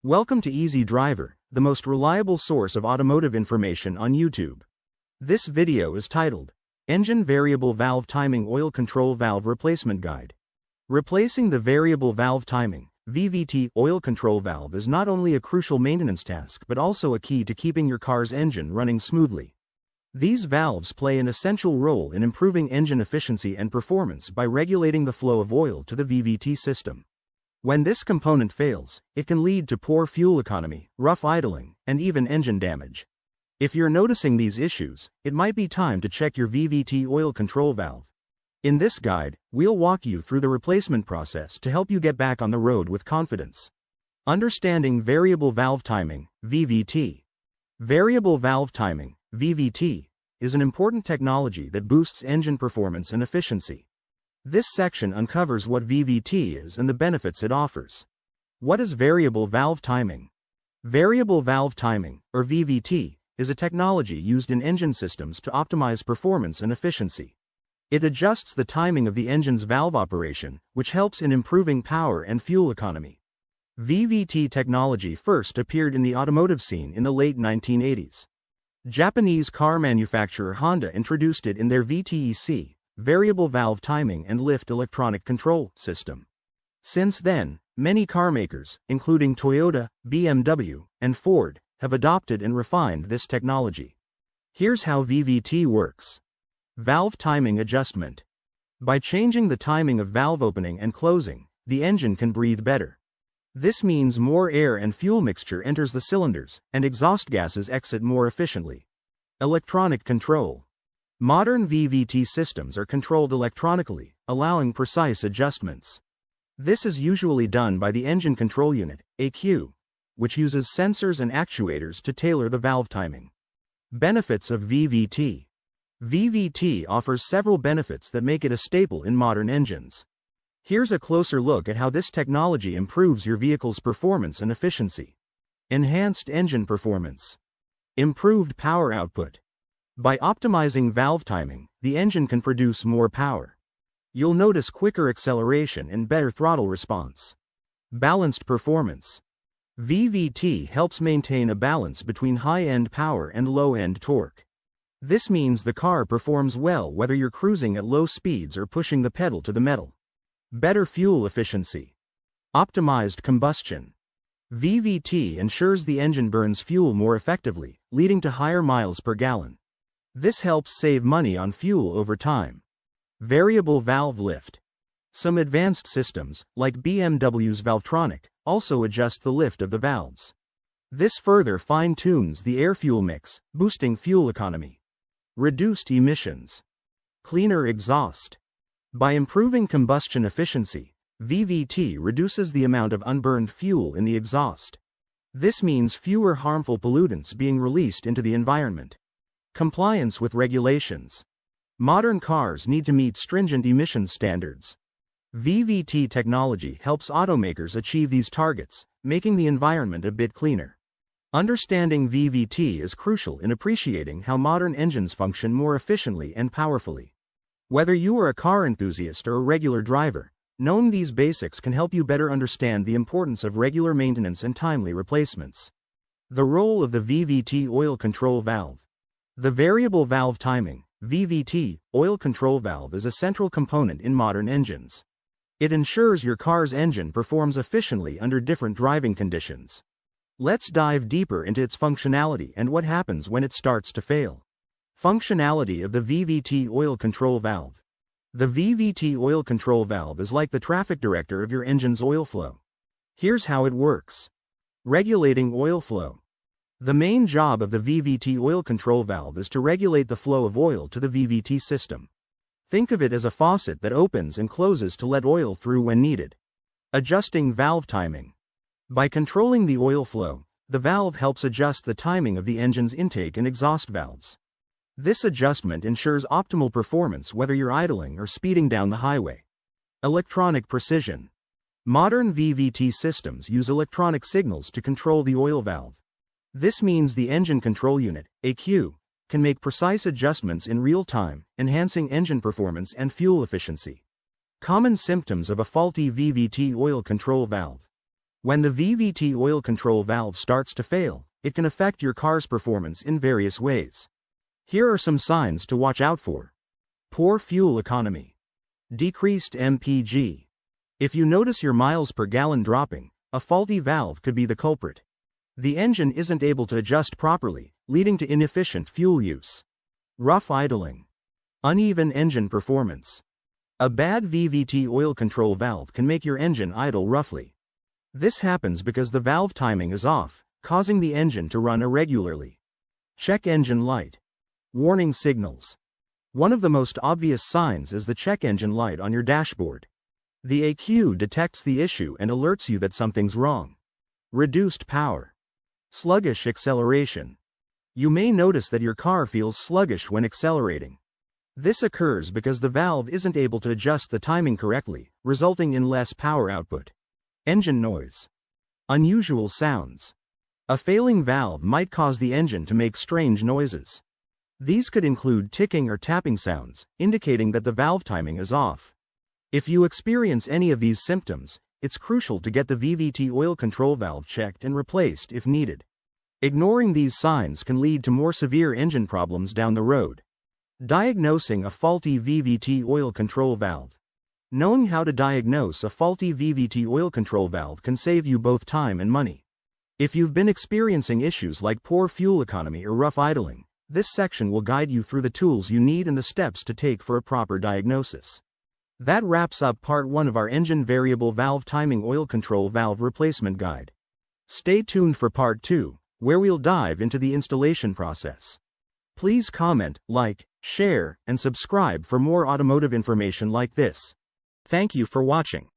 Welcome to Easy Driver, the most reliable source of automotive information on YouTube. This video is titled, Engine Variable Valve Timing Oil Control Valve Replacement Guide. Replacing the variable valve timing, VVT oil control valve is not only a crucial maintenance task but also a key to keeping your car's engine running smoothly. These valves play an essential role in improving engine efficiency and performance by regulating the flow of oil to the VVT system. When this component fails, it can lead to poor fuel economy, rough idling, and even engine damage. If you're noticing these issues, it might be time to check your VVT oil control valve. In this guide, we'll walk you through the replacement process to help you get back on the road with confidence. Understanding variable valve timing, VVT. Variable valve timing, VVT, is an important technology that boosts engine performance and efficiency. This section uncovers what VVT is and the benefits it offers. What is variable valve timing? Variable valve timing, or VVT, is a technology used in engine systems to optimize performance and efficiency. It adjusts the timing of the engine's valve operation, which helps in improving power and fuel economy. VVT technology first appeared in the automotive scene in the late 1980s. Japanese car manufacturer Honda introduced it in their VTEC, variable valve timing and lift electronic control system. Since then, many car makers, including Toyota, BMW, and Ford, have adopted and refined this technology. Here's how VVT works. Valve timing adjustment. By changing the timing of valve opening and closing, the engine can breathe better. This means more air and fuel mixture enters the cylinders, and exhaust gases exit more efficiently. Electronic control. Modern VVT systems are controlled electronically, allowing precise adjustments. This is usually done by the engine control unit, ECU, which uses sensors and actuators to tailor the valve timing. Benefits of VVT. VVT offers several benefits that make it a staple in modern engines. Here's a closer look at how this technology improves your vehicle's performance and efficiency. Enhanced engine performance. Improved power output. By optimizing valve timing, the engine can produce more power. You'll notice quicker acceleration and better throttle response. Balanced performance. VVT helps maintain a balance between high-end power and low-end torque. This means the car performs well whether you're cruising at low speeds or pushing the pedal to the metal. Better fuel efficiency. Optimized combustion. VVT ensures the engine burns fuel more effectively, leading to higher miles per gallon. This helps save money on fuel over time. Variable valve lift. Some advanced systems, like BMW's Valvetronic, also adjust the lift of the valves. This further fine-tunes the air-fuel mix, boosting fuel economy. Reduced emissions. Cleaner exhaust. By improving combustion efficiency, VVT reduces the amount of unburned fuel in the exhaust. This means fewer harmful pollutants being released into the environment. Compliance with regulations. Modern cars need to meet stringent emissions standards. VVT technology helps automakers achieve these targets, making the environment a bit cleaner. Understanding VVT is crucial in appreciating how modern engines function more efficiently and powerfully. Whether you are a car enthusiast or a regular driver, knowing these basics can help you better understand the importance of regular maintenance and timely replacements. The role of the VVT oil control valve. The variable valve timing, VVT, oil control valve is a central component in modern engines. It ensures your car's engine performs efficiently under different driving conditions. Let's dive deeper into its functionality and what happens when it starts to fail. Functionality of the VVT oil control valve. The VVT oil control valve is like the traffic director of your engine's oil flow. Here's how it works. Regulating oil flow. The main job of the VVT oil control valve is to regulate the flow of oil to the VVT system. Think of it as a faucet that opens and closes to let oil through when needed. Adjusting valve timing. By controlling the oil flow, the valve helps adjust the timing of the engine's intake and exhaust valves. This adjustment ensures optimal performance whether you're idling or speeding down the highway. Electronic precision. Modern VVT systems use electronic signals to control the oil valve. This means the engine control unit, ECU, can make precise adjustments in real time, enhancing engine performance and fuel efficiency. Common symptoms of a faulty VVT oil control valve. When the VVT oil control valve starts to fail, it can affect your car's performance in various ways. Here are some signs to watch out for. Poor fuel economy. Decreased MPG. If you notice your miles per gallon dropping, a faulty valve could be the culprit. The engine isn't able to adjust properly, leading to inefficient fuel use. Rough idling. Uneven engine performance. A bad VVT oil control valve can make your engine idle roughly. This happens because the valve timing is off, causing the engine to run irregularly. Check engine light. Warning signals. One of the most obvious signs is the check engine light on your dashboard. The AQ detects the issue and alerts you that something's wrong. Reduced power. Sluggish acceleration. You may notice that your car feels sluggish when accelerating. This occurs because the valve isn't able to adjust the timing correctly, resulting in less power output. Engine noise. Unusual sounds. A failing valve might cause the engine to make strange noises. These could include ticking or tapping sounds, indicating that the valve timing is off. If you experience any of these symptoms, it's crucial to get the VVT oil control valve checked and replaced if needed. Ignoring these signs can lead to more severe engine problems down the road. Diagnosing a faulty VVT oil control valve. Knowing how to diagnose a faulty VVT oil control valve can save you both time and money. If you've been experiencing issues like poor fuel economy or rough idling, this section will guide you through the tools you need and the steps to take for a proper diagnosis. That wraps up part 1 of our engine variable valve timing oil control valve replacement guide. Stay tuned for part 2, where we'll dive into the installation process. Please comment, like, share, and subscribe for more automotive information like this. Thank you for watching.